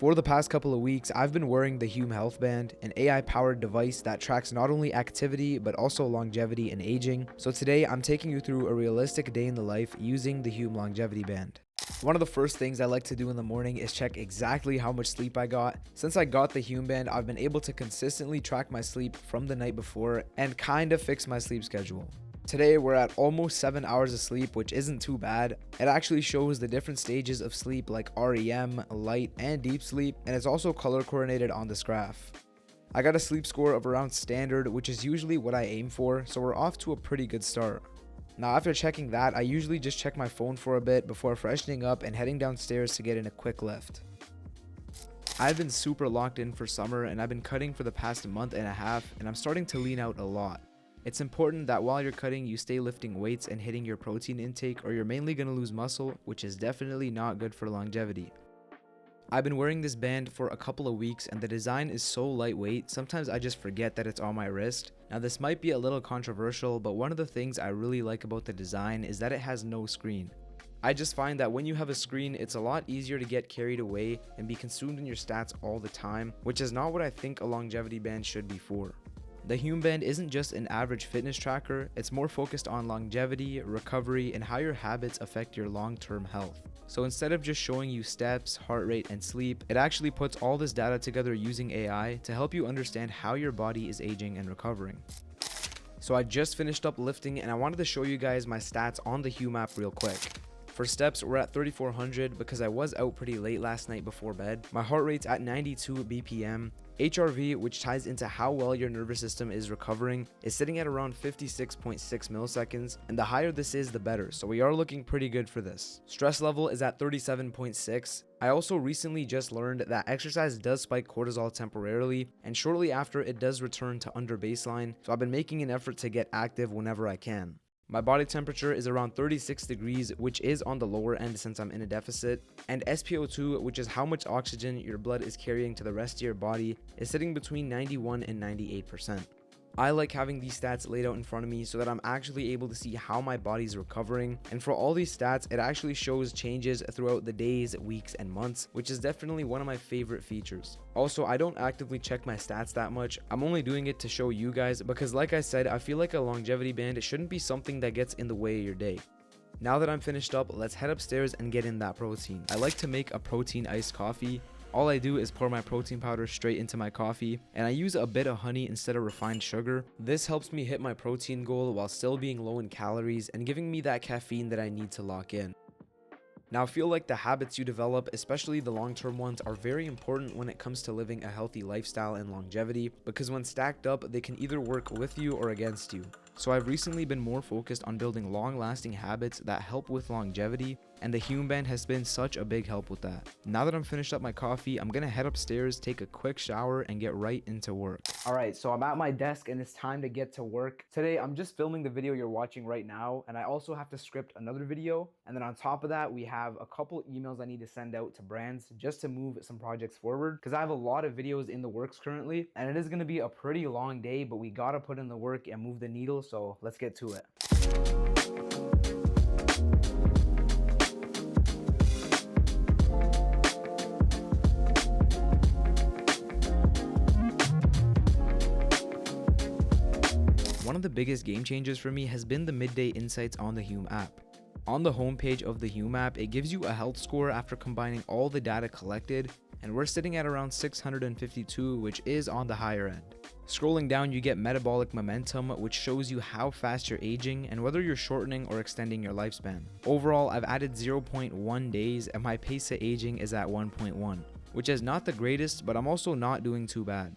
For the past couple of weeks, I've been wearing the Hume Health Band, an AI-powered device that tracks not only activity, but also longevity and aging. So today, I'm taking you through a realistic day in the life using the Hume Longevity Band. One of the first things I like to do in the morning is check exactly how much sleep I got. Since I got the Hume Band, I've been able to consistently track my sleep from the night before and kind of fix my sleep schedule. Today, we're at almost 7 hours of sleep, which isn't too bad. It actually shows the different stages of sleep like REM, light, and deep sleep, and it's also color coordinated on this graph. I got a sleep score of around standard, which is usually what I aim for, so we're off to a pretty good start. Now after checking that, I usually just check my phone for a bit before freshening up and heading downstairs to get in a quick lift. I've been super locked in for summer and I've been cutting for the past month and a half, and I'm starting to lean out a lot. It's important that while you're cutting, you stay lifting weights and hitting your protein intake, or you're mainly going to lose muscle, which is definitely not good for longevity. I've been wearing this band for a couple of weeks and the design is so lightweight, sometimes I just forget that it's on my wrist. Now this might be a little controversial, but one of the things I really like about the design is that it has no screen. I just find that when you have a screen, it's a lot easier to get carried away and be consumed in your stats all the time, which is not what I think a longevity band should be for. The Hume Band isn't just an average fitness tracker, it's more focused on longevity, recovery, and how your habits affect your long-term health. So instead of just showing you steps, heart rate, and sleep, it actually puts all this data together using AI to help you understand how your body is aging and recovering. So I just finished up lifting and I wanted to show you guys my stats on the Hume app real quick. For steps, we're at 3,400 because I was out pretty late last night before bed. My heart rate's at 92 BPM. HRV, which ties into how well your nervous system is recovering, is sitting at around 56.6 milliseconds, and the higher this is, the better, so we are looking pretty good for this. Stress level is at 37.6. I also recently just learned that exercise does spike cortisol temporarily, and shortly after it does return to under baseline, so I've been making an effort to get active whenever I can. My body temperature is around 36 degrees, which is on the lower end since I'm in a deficit, and SpO2, which is how much oxygen your blood is carrying to the rest of your body, is sitting between 91 and 98%. I like having these stats laid out in front of me so that I'm actually able to see how my body's recovering, and for all these stats, it actually shows changes throughout the days, weeks, and months, which is definitely one of my favorite features. Also, I don't actively check my stats that much, I'm only doing it to show you guys because like I said, I feel like a longevity band shouldn't be something that gets in the way of your day. Now that I'm finished up, let's head upstairs and get in that protein. I like to make a protein iced coffee. All I do is pour my protein powder straight into my coffee, and I use a bit of honey instead of refined sugar. This helps me hit my protein goal while still being low in calories and giving me that caffeine that I need to lock in. Now I feel like the habits you develop, especially the long-term ones, are very important when it comes to living a healthy lifestyle and longevity, because when stacked up, they can either work with you or against you. So I've recently been more focused on building long-lasting habits that help with longevity, and the Hume Band has been such a big help with that. Now that I'm finished up my coffee, I'm gonna head upstairs, take a quick shower, and get right into work. Alright, so I'm at my desk and it's time to get to work. Today, I'm just filming the video you're watching right now, and I also have to script another video. And then on top of that, we have a couple emails I need to send out to brands just to move some projects forward, because I have a lot of videos in the works currently, and it is gonna be a pretty long day, but we gotta put in the work and move the needle, so let's get to it. One of the biggest game changers for me has been the midday insights on the Hume app. On the homepage of the Hume app, it gives you a health score after combining all the data collected, and we're sitting at around 652, which is on the higher end. Scrolling down, you get metabolic momentum, which shows you how fast you're aging and whether you're shortening or extending your lifespan. Overall, I've added 0.1 days and my pace of aging is at 1.1, which is not the greatest, but I'm also not doing too bad.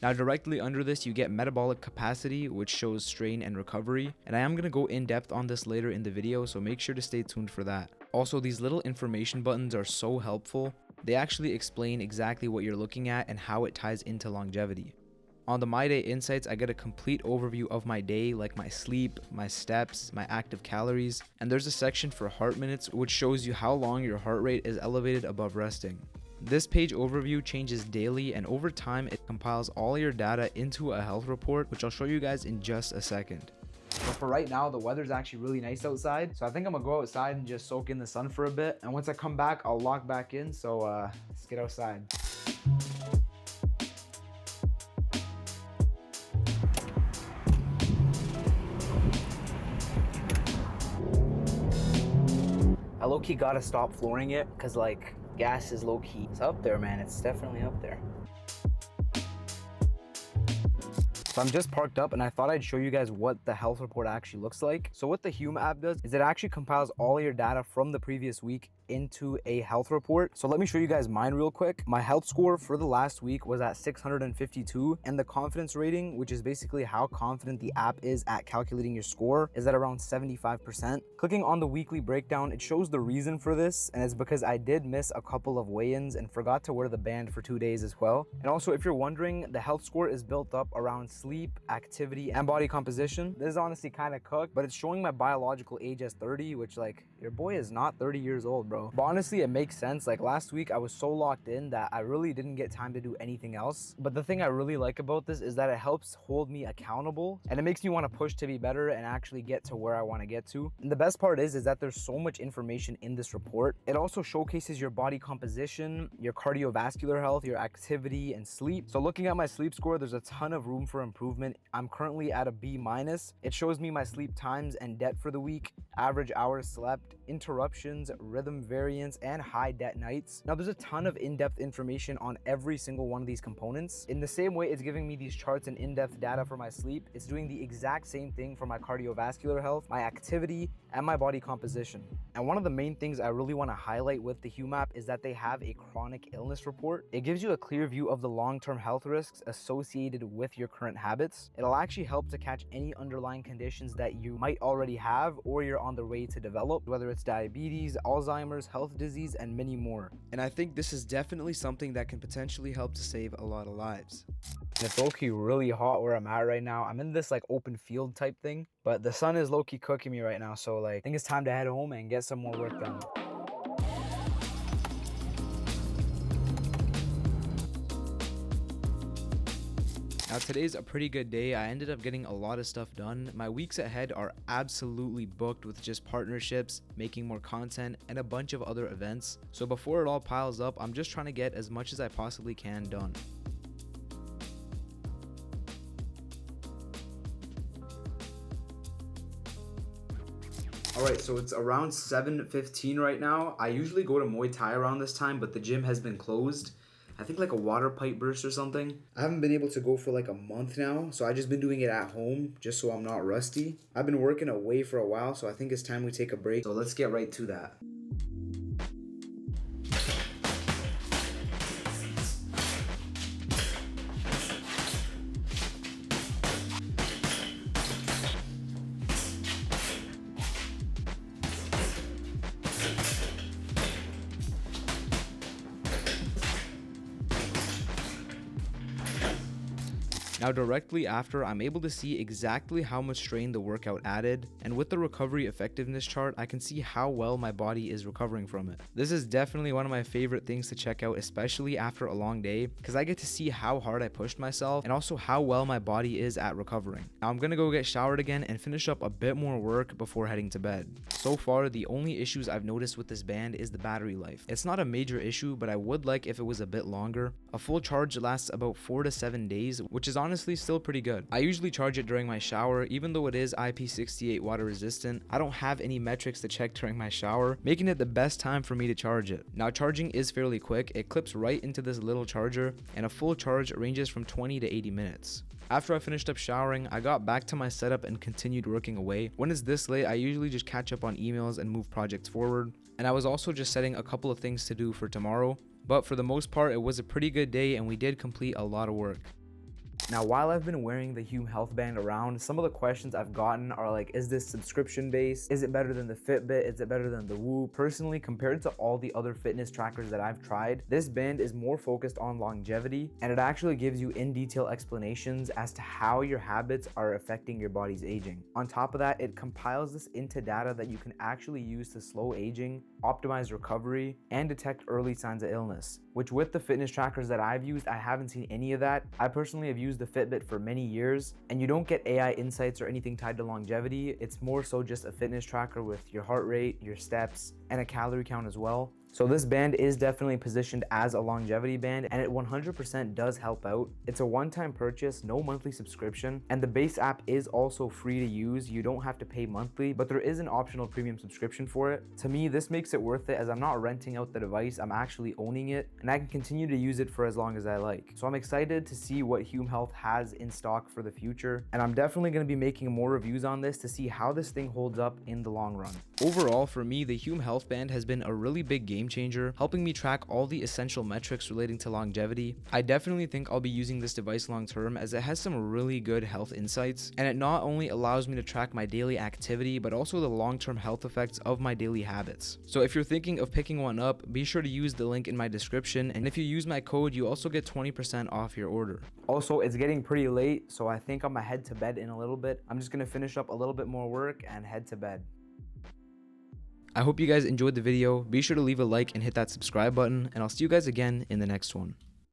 Now directly under this, you get metabolic capacity, which shows strain and recovery, and I am going to go in depth on this later in the video, so make sure to stay tuned for that. Also, these little information buttons are so helpful. They actually explain exactly what you're looking at and how it ties into longevity. On the My Day Insights, I get a complete overview of my day, like my sleep, my steps, my active calories, and there's a section for heart minutes, which shows you how long your heart rate is elevated above resting. This page overview changes daily, and over time it compiles all your data into a health report, which I'll show you guys in just a second. But for right now, the weather's actually really nice outside. So I think I'm gonna go outside and just soak in the sun for a bit. And once I come back, I'll lock back in. So let's get outside. I low-key gotta stop flooring it because like gas is low-key. It's up there, man. It's definitely up there. So I'm just parked up and I thought I'd show you guys what the health report actually looks like. So what the Hume app does is it actually compiles all your data from the previous week into a health report. So let me show you guys mine real quick. My health score for the last week was at 652, and the confidence rating, which is basically how confident the app is at calculating your score, is at around 75%. Clicking on the weekly breakdown, it shows the reason for this, and it's because I did miss a couple of weigh-ins and forgot to wear the band for 2 days as well. And also, if you're wondering, the health score is built up around sleep, activity, and body composition. This is honestly kind of cooked, but it's showing my biological age as 30, which like, your boy is not 30 years old, bro. But honestly, it makes sense. Like last week, I was so locked in that I really didn't get time to do anything else. But the thing I really like about this is that it helps hold me accountable, and it makes me want to push to be better and actually get to where I want to get to. And the best part is that there's so much information in this report. It also showcases your body composition, your cardiovascular health, your activity, and sleep. So looking at my sleep score, there's a ton of room for improvement. I'm currently at a B-. It shows me my sleep times and debt for the week, average hours slept, interruptions, rhythm variance, and high debt nights. Now there's a ton of in-depth information on every single one of these components. In the same way it's giving me these charts and in-depth data for my sleep, it's doing the exact same thing for my cardiovascular health, my activity, and my body composition. And one of the main things I really want to highlight with the Hume app is that they have a chronic illness report. It gives you a clear view of the long-term health risks associated with your current habits. It'll actually help to catch any underlying conditions that you might already have or you're on the way to develop, whether it's diabetes, Alzheimer's, health disease, and many more. And I think this is definitely something that can potentially help to save a lot of lives. And it's low-key really hot where I'm at right now. I'm in this like open field type thing, but the sun is low-key cooking me right now. So like, I think it's time to head home and get some more work done. Now today's a pretty good day. I ended up getting a lot of stuff done. My weeks ahead are absolutely booked with just partnerships, making more content, and a bunch of other events. So before it all piles up, I'm just trying to get as much as I possibly can done. Alright, so it's around 7:15 right now. I usually go to Muay Thai around this time, but the gym has been closed. I think like a water pipe burst or something. I haven't been able to go for like a month now, so I just been doing it at home just so I'm not rusty. I've been working away for a while, so I think it's time we take a break. So let's get right to that. Now directly after, I'm able to see exactly how much strain the workout added, and with the recovery effectiveness chart, I can see how well my body is recovering from it. This is definitely one of my favorite things to check out, especially after a long day, because I get to see how hard I pushed myself and also how well my body is at recovering. Now I'm gonna go get showered again and finish up a bit more work before heading to bed. So far, the only issues I've noticed with this band is the battery life. It's not a major issue, but I would like if it was a bit longer. A full charge lasts about 4 to 7 days, which is honestly still pretty good. I usually charge it during my shower, even though it is IP68 water resistant. I don't have any metrics to check during my shower, making it the best time for me to charge it. Now charging is fairly quick. It clips right into this little charger, and a full charge ranges from 20 to 80 minutes. After I finished up showering, I got back to my setup and continued working away. When it's this late, I usually just catch up on emails and move projects forward. And I was also just setting a couple of things to do for tomorrow. But for the most part, it was a pretty good day and we did complete a lot of work. Now, while I've been wearing the Hume Health Band around, some of the questions I've gotten are like, is this subscription based? Is it better than the Fitbit? Is it better than the Whoop? Personally, compared to all the other fitness trackers that I've tried, this band is more focused on longevity, and it actually gives you in detail explanations as to how your habits are affecting your body's aging. On top of that, it compiles this into data that you can actually use to slow aging, optimize recovery, and detect early signs of illness, which with the fitness trackers that I've used, I haven't seen any of that. I personally have used use the Fitbit for many years, and you don't get AI insights or anything tied to longevity. It's more so just a fitness tracker with your heart rate, your steps, and a calorie count as well. So this band is definitely positioned as a longevity band, and it 100% does help out. It's a one-time purchase, no monthly subscription, and the base app is also free to use. You don't have to pay monthly, but there is an optional premium subscription for it. To me, this makes it worth it as I'm not renting out the device, I'm actually owning it, and I can continue to use it for as long as I like. So I'm excited to see what Hume Health has in stock for the future, and I'm definitely going to be making more reviews on this to see how this thing holds up in the long run. Overall, for me, the Hume Health Band has been a really big game changer, helping me track all the essential metrics relating to longevity. I definitely think I'll be using this device long term as it has some really good health insights, and it not only allows me to track my daily activity, but also the long-term health effects of my daily habits. So if you're thinking of picking one up, be sure to use the link in my description, and if you use my code, you also get 20% off your order. Also, it's getting pretty late, so I think I'm gonna head to bed in a little bit. I'm just gonna finish up a little bit more work and head to bed. I hope you guys enjoyed the video. Be sure to leave a like and hit that subscribe button, and I'll see you guys again in the next one.